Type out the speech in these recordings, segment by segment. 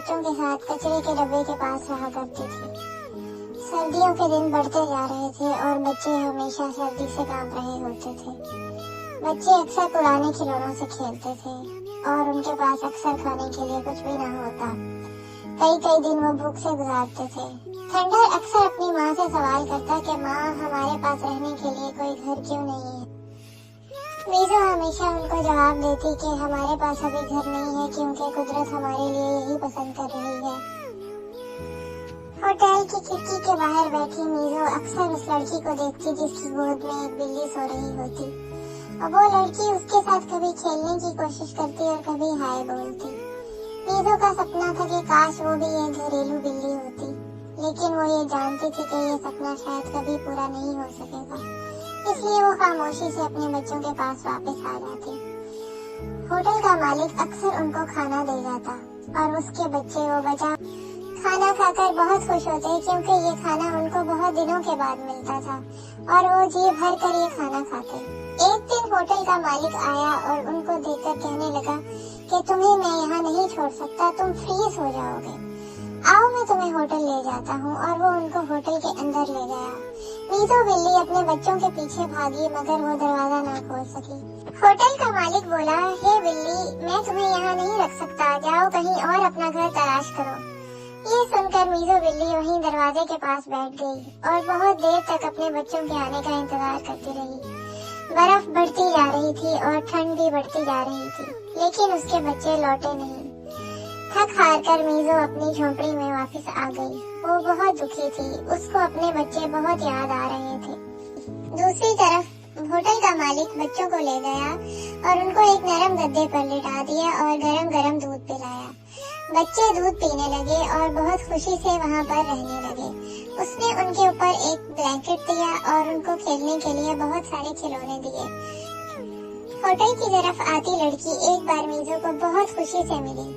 बच्चों के साथ कचरे के डब्बे के पास रहा करती थी। सर्दियों के दिन बढ़ते जा रहे थे और बच्चे हमेशा सर्दी से कांप रहे होते थे। बच्चे अक्सर पुराने खिलौनों से खेलते थे और उनके पास अक्सर खाने के लिए कुछ भी न होता। कई दिन वो भूख से गुजारते थे। थंडर अक्सर अपनी माँ से सवाल करता कि माँ, हमारे पास रहने के लिए कोई घर क्यों नहीं है। मीज़ो हमेशा उनको जवाब देती कि हमारे पास अभी घर नहीं है क्योंकि कुदरत हमारे लिए यही पसंद कर रही है। होटल की खिड़की के बाहर बैठी मीज़ो अक्सर उस लड़की को देखती जिसकी गोद में एक बिल्ली सो रही होती, और वो लड़की उसके साथ कभी खेलने की कोशिश करती और कभी हाय बोलती। मीज़ो का सपना था कि काश वो भी एक घरेलू बिल्ली होती, लेकिन वो ये जानती थी कि ये सपना शायद कभी पूरा नहीं हो सकेगा, इसलिए वो खामोशी से अपने बच्चों के पास वापस आ जाती। होटल का मालिक अक्सर उनको खाना दे जाता और उसके बच्चे वो बचा खाना खाकर बहुत खुश होते क्योंकि ये खाना उनको बहुत दिनों के बाद मिलता था और वो जी भर कर ये खाना खाते। एक दिन होटल का मालिक आया और उनको देखकर कहने लगा कि तुम्हें मैं यहाँ नहीं छोड़ सकता, तुम फ्रीज हो जाओगे। आओ मैं तुम्हें होटल ले जाता हूँ। और वो उनको होटल के अंदर ले गया। मीज़ो बिल्ली अपने बच्चों के पीछे भागी मगर वो दरवाजा ना खोल सकी। होटल का मालिक बोला, हे बिल्ली, मैं तुम्हें यहाँ नहीं रख सकता, जाओ कहीं और अपना घर तलाश करो। ये सुनकर मीज़ो बिल्ली वहीं दरवाजे के पास बैठ गई और बहुत देर तक अपने बच्चों के आने का इंतजार करती रही। बर्फ बढ़ती जा रही थी और ठंड भी बढ़ती जा रही थी, लेकिन उसके बच्चे लौटे नहीं। थक हार कर मीज़ो अपनी झोंपड़ी में वापस आ गई। वो बहुत दुखी थी, उसको अपने बच्चे बहुत याद आ रहे थे। दूसरी तरफ होटल का मालिक बच्चों को ले गया और उनको एक नरम गद्दे पर लिटा दिया और गरम गरम दूध पिलाया। बच्चे दूध पीने लगे और बहुत खुशी से वहाँ पर रहने लगे। उसने उनके ऊपर एक ब्लैंकेट दिया और उनको खेलने के लिए बहुत सारे खिलौने दिए। होटल की तरफ आती लड़की एक बार मीज़ो को बहुत खुशी से मिली।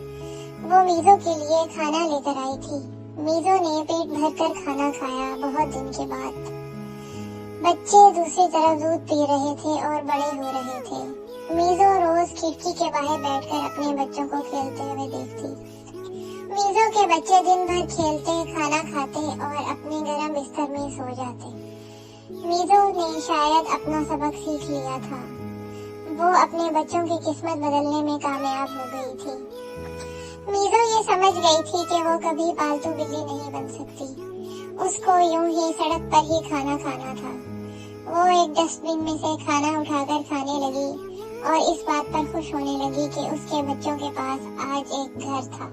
वो मीज़ो के लिए खाना लेकर आई थी। मीज़ो ने पेट भरकर खाना खाया बहुत दिन के बाद। बच्चे दूसरी तरफ दूध पी रहे थे और बड़े हो रहे थे। मीज़ो रोज खिड़की के बाहर बैठकर अपने बच्चों को खेलते हुए देखती। मीज़ो के बच्चे दिन भर खेलते, खाना खाते और अपने गर्म बिस्तर में सो जाते। मीज़ो ने शायद अपना सबक सीख लिया था। वो अपने बच्चों की किस्मत बदलने में कामयाब हो गई थी। मीज़ो ये समझ गई थी कि वो कभी पालतू बिल्ली नहीं बन सकती। उसको यूं ही सड़क पर ही खाना खाना था। वो एक डस्टबिन में से खाना उठाकर खाने लगी और इस बात पर खुश होने लगी कि उसके बच्चों के पास आज एक घर था।